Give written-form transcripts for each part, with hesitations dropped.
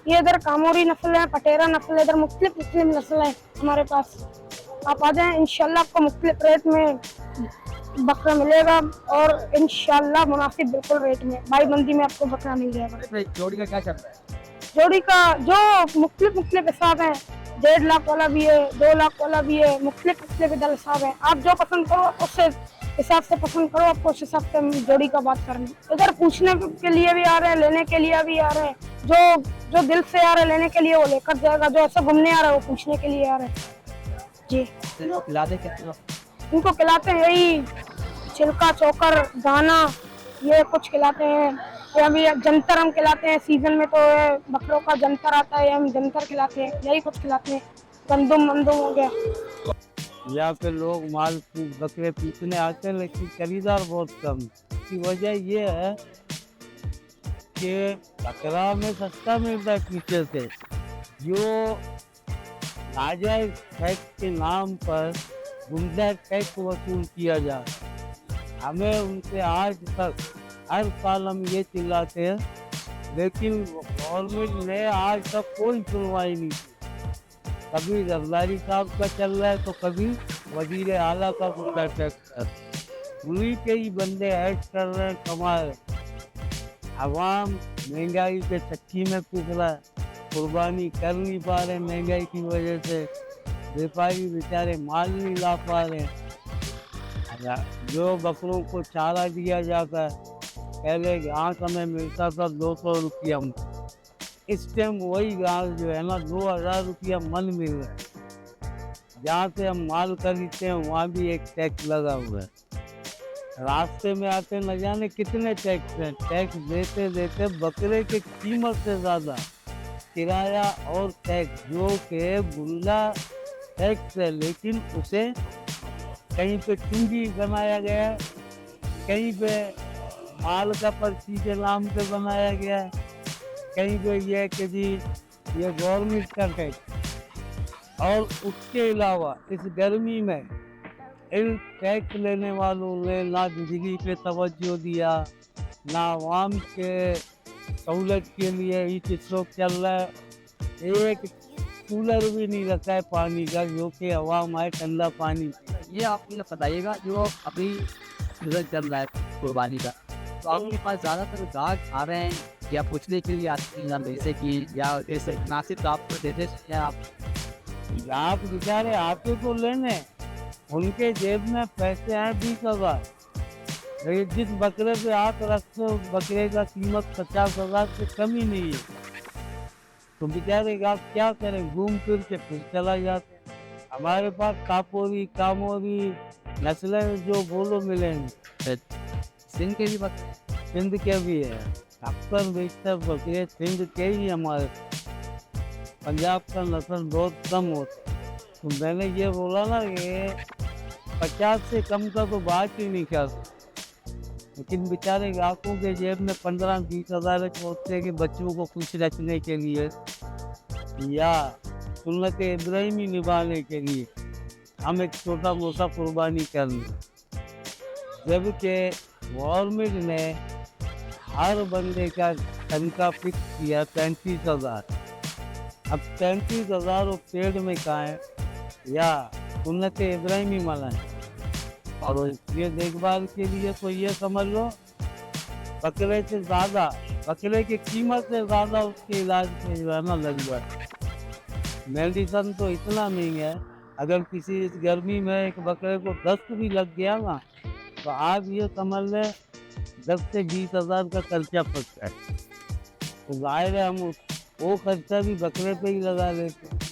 ये इधर कामोरी नस्ल है, पटेरा नस्ल है, इधर मुख्तलिफ मुस्लिम नस्ल है हमारे पास। आप आ जाएं, इंशाल्लाह आपको मुख्तलिफ रेट में बकरा मिलेगा और इंशाल्लाह मुनासिब बिल्कुल रेट में भाई बंदी में आपको बकरा मिल जाएगा। जोड़ी का क्या चल रहा है? जोड़ी का जो मुख्तलिफ मुख्तलिफ हिसाब है, 1.5 लाख वाला भी है, 2 लाख वाला भी है, मुख्तलिफ मुख्तलिफ इधर हिसाब है। आप जो पसंद करो उससे हिसाब से पसंद करो, आपको उस हिसाब से हम जोड़ी का बात करेंगे। इधर पूछने के लिए भी आ रहे हैं, लेने के लिए भी आ रहे हैं। जो जो दिल से आ रहे हैं लेने के लिए वो लेकर जाएगा, जो ऐसा घूमने आ रहा है वो पूछने के लिए आ रहे हैं जी। खिलाते क्या? इनको खिलाते हैं यही छिलका चोकर दाना, ये कुछ खिलाते हैं। या अभी जंतर हम खिलाते हैं, सीजन में तो बकरों का जंतर आता है, हम जंतर खिलाते हैं, यही कुछ खिलाते हैं। गंदुम मंदुम हो गया। यहाँ पे लोग माल बकरे पूछने आते हैं लेकिन खरीदार बहुत कम। इसकी वजह ये है कि बकरा में सस्ता मिलता है पीछे से। जो नाजायज टैक्स के नाम पर गुंडा टैक्स वसूल किया जाए, हमें उनसे आज तक हर साल हम ये चिल्लाते हैं, लेकिन गवर्नमेंट ने आज तक कोई सुनवाई नहीं की। कभी जरदारी साहब का चल रहा है तो कभी वजीर आला का गुंडा टैक्स है। उन्हीं के ही बंदे ऐश कर रहे हैं, कमा रहे। अवाम महंगाई के चक्की में फंस रहा है, कुर्बानी कर नहीं पा रहे महंगाई की वजह से। व्यापारी बेचारे माल नहीं ला पा रहे। जो बकरों को चारा दिया जाता है, पहले घास हमें मिलता था 200 रुपया में, इस टाइम वही घास जो है ना 2000 रुपया मन मिल रहा है। जहाँ से हम माल खरीदते हैं वहाँ भी एक टैक्स लगा हुआ है। रास्ते में आते न जाने कितने टैक्स हैं। टैक्स देते देते बकरे की कीमत से ज़्यादा किराया और टैक्स, जो कि बुल्ला टैक्स है, लेकिन उसे कहीं पे चुंगी बनाया गया है, कहीं पे माल का पर्ची के नाम पे बनाया गया है, कहीं पे ये है कि जी ये गवर्नमेंट का टैक्स। और उसके अलावा इस गर्मी में इन टैक्स लेने वालों ने ना बिजली पे तवज्जो दिया, ना आवाम के सहूलत के लिए इस स्ट्रोक चल रहा है। एक कूलर भी नहीं रखा है पानी का, जो कि आवाम आए ठंडा पानी। ये आप मुझे बताइएगा, जो अभी सीजन चल रहा है कुर्बानी का, तो आपके पास ज़्यादातर ग्राहक आ रहे हैं या पूछने के लिए आते हैं, जैसे कि या ऐसे मुनासिब आप देते हैं आप? आप बेचारे आते तो लेने, उनके जेब में पैसे हैं 20,000, लेकिन जिस बकरे पे हाथ रखते हो उस बकरे का कीमत 50,000 से कम ही नहीं है। तो बेचारे आप क्या करें, घूम फिर के फिर चला जाते। हमारे पास कापोरी कामोरी नस्लें जो बोलो मिलेंगे। सिंध के भी बकरे? सिंध के भी है, अक्सर बेशतर बकरे सिंध के ही हमारे। पंजाब का नस्ल बहुत कम होता है। तो मैंने ये बोला ना कि 50 से कम का तो बात ही नहीं कर सकते। लेकिन बेचारे ग्राहकों के जेब में 15-20 हज़ार होते हैं कि बच्चों को खुश रखने के लिए या सुन्नत इब्राहिमी निभाने के लिए हम एक छोटा मोटा कुर्बानी कर लें। जबकि गवर्नमेंट ने हर बंदे का तनख्वाह फिक्स किया 35,000। अब 35,000 वो पेड़ में खाएं या सुन्नत इब्राहिमी मनाएं, और ये देखभाल के लिए तो ये समझ लो बकरे से ज़्यादा, बकरे की कीमत से ज़्यादा उसके इलाज में जो है ना लग जाए। मेडिसन तो इतना नहीं है, अगर किसी इस गर्मी में एक बकरे को दस्त भी लग गया ना, तो आप ये समझ लें 10 से 20 हज़ार का खर्चा पड़ता है। तो जाहिर है हम वो खर्चा भी बकरे पे ही लगा लेते।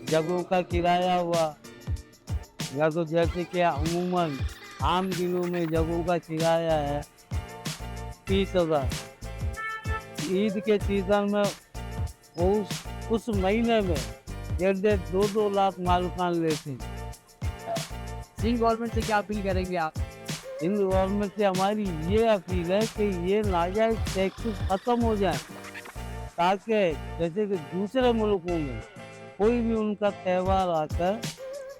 जगहों का किराया हुआ, या तो जैसे कि अमूमन आम दिनों में जगहों का किराया है 30,000। ईद के सीज़न में उस महीने में 1.5-2 लाख मालकान लेते हैं। सिंध गवर्नमेंट से क्या अपील करेंगे आप? इन गवर्नमेंट से हमारी ये अपील है कि ये नाजायज टैक्स ख़त्म हो जाए, ताकि जैसे कि दूसरे मुल्कों में कोई भी उनका त्यौहार आकर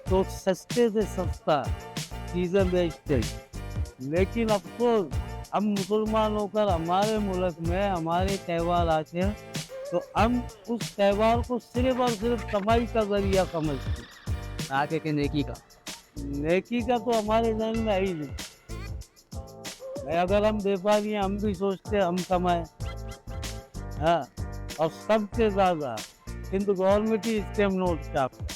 तो सस्ते से सस्ता चीज़ें बेचते। लेकिन अफसोस हम मुसलमान होकर हमारे मुल्क में हमारे त्यौहार आते हैं तो हम उस त्यौहार को सिर्फ और सिर्फ कमाई का जरिया समझते हैं। आगे के नेकी का। नेकी का तो हमारे जहन में है ही नहीं। नहीं, अगर हम व्यापारी हैं, हम भी सोचते हैं हम कमाएं, हाँ, और सबसे ज़्यादा किंतु गवर्नमेंट ही स्कैम नोट छापते हैं।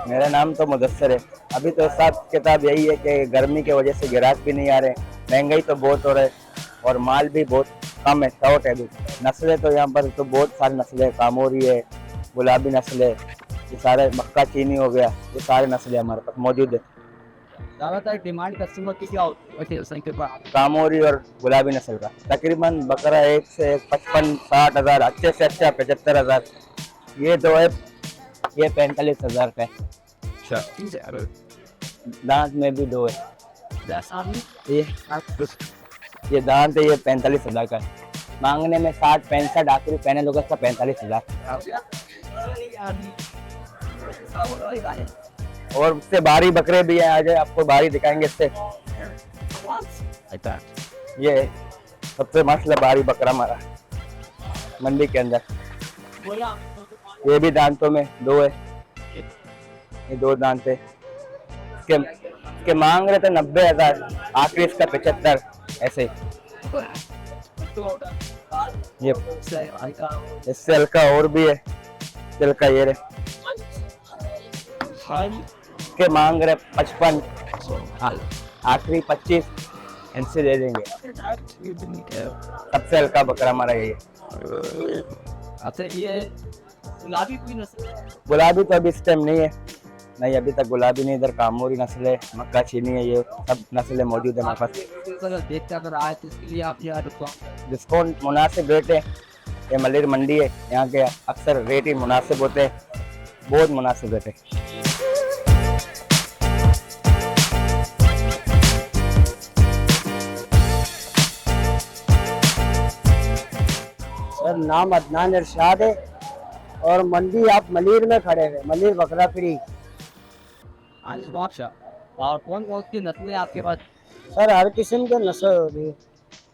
मेरा नाम तो मुदस्सर है। अभी तो हिसाब किताब यही है कि गर्मी की वजह से ग्राहक भी नहीं आ रहे, महंगाई तो बहुत हो रहा है और माल भी बहुत कम है, शॉर्ट है अभी। नस्लें तो यहाँ पर तो बहुत सारी नस्लें, कामोरी है, गुलाबी नस्ल है, ये सारे मक्का चीनी हो गया, ये सारे नस्लें हमारे पास मौजूद है। ज़्यादातर डिमांड कस्टमर की क्या होती है? कामोरी और गुलाबी नस्ल का तकरीबन बकरा 1 से 55-60 हज़ार, अच्छे से अच्छा 75 हज़ार। ये दो है, ये 45 हज़ार का है। दांत में भी दो है, ये दांत है, ये 45 हज़ार का है। मांगने में 60-65, आखिरी पैनल होगा इसका 45 हज़ार। और उससे बारी बकरे भी हैं, आज आपको बारी दिखाएंगे इससे। ये सबसे मस्त बारी बकरा हमारा मंडी के अंदर। ये भी दांतों में दो है, ये दो दांत है। इसके मांग रहे थे 90 हज़ार, आखिरी इसका 75 ऐसे। ये इससे हल्का और भी है, दिल का ये रहे। इसके मांग रहे 55, आखिरी 25 इनसे दे देंगे। सबसे हल्का बकरा हमारा यही है। अच्छा, ये गुलाबी कोई नस्ल है? गुलाबी तो अभी इस टाइम नहीं है, नहीं अभी तक गुलाबी नहीं। इधर कामोरी नस्ल है, मक्का चीनी है, ये सब नस्लें मौजूद है हमारे पास। अगर देखते अगर आए तो इसके लिए आप यहाँ डिस्काउंट मुनासिब रेट है। ये मलेर मंडी है, यहाँ के अक्सर रेट ही मुनासिब होते हैं, बहुत मुनासिब रेट है। सर नाम अदनान इरशाद है और मंडी आप मलीर में खड़े हैं, मलीर बकरा फ्री। और कौन कौन सी नस्लें आपके पास? सर हर किस्म के नस्ल हो रही है,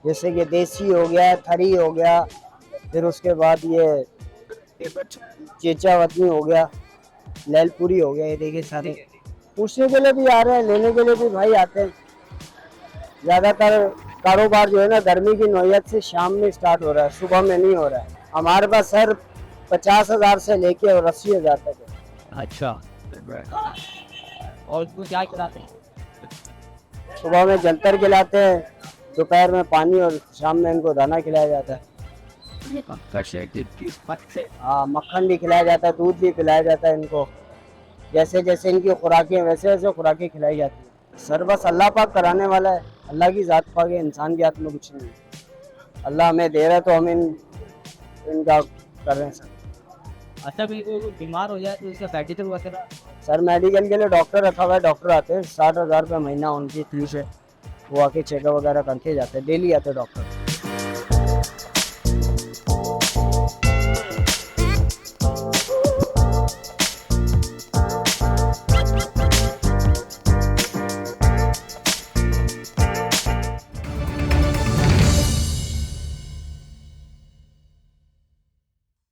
जैसे कि देसी हो गया, थरी हो गया, फिर उसके बाद ये चेचा वतनी हो गया, लैलपुरी हो गया। ये देखिए सारे पूछने के लिए भी आ रहे हैं, लेने के लिए भी भाई आते हैं। ज़्यादातर कारोबार जो है ना गर्मी की नौयत से शाम में स्टार्ट हो रहा है, सुबह में नहीं हो रहा है। हमारे पास सर 50 हज़ार से लेके और 80 हज़ार तक है। अच्छा, और उसको क्या खिलाते हैं? सुबह में जंतर खिलाते हैं, दोपहर में पानी और शाम में इनको दाना खिलाया जाता है। हाँ, मक्खन भी खिलाया जाता है, दूध भी पिलाया जाता है इनको। जैसे जैसे इनकी खुराकें वैसे वैसे खुराकें खिलाई जाती है। सर बस अल्लाह पाक कराने वाला है, अल्लाह की ज़ात पाक है, इंसान के हाथ में कुछ नहीं है। अल्लाह हमें दे रहा है तो हम इनका कर रहे हैं सर। अच्छा, कोई बीमार हो जाए तो इसका मेडिकल वगैरह? सर मेडिकल के लिए डॉक्टर रखा हुआ है, डॉक्टर आते हैं, 60 हज़ार रुपये महीना उनकी फीस है। वो आके चेकअप वगैरह करके जाते हैं, डेली आते हैं डॉक्टर।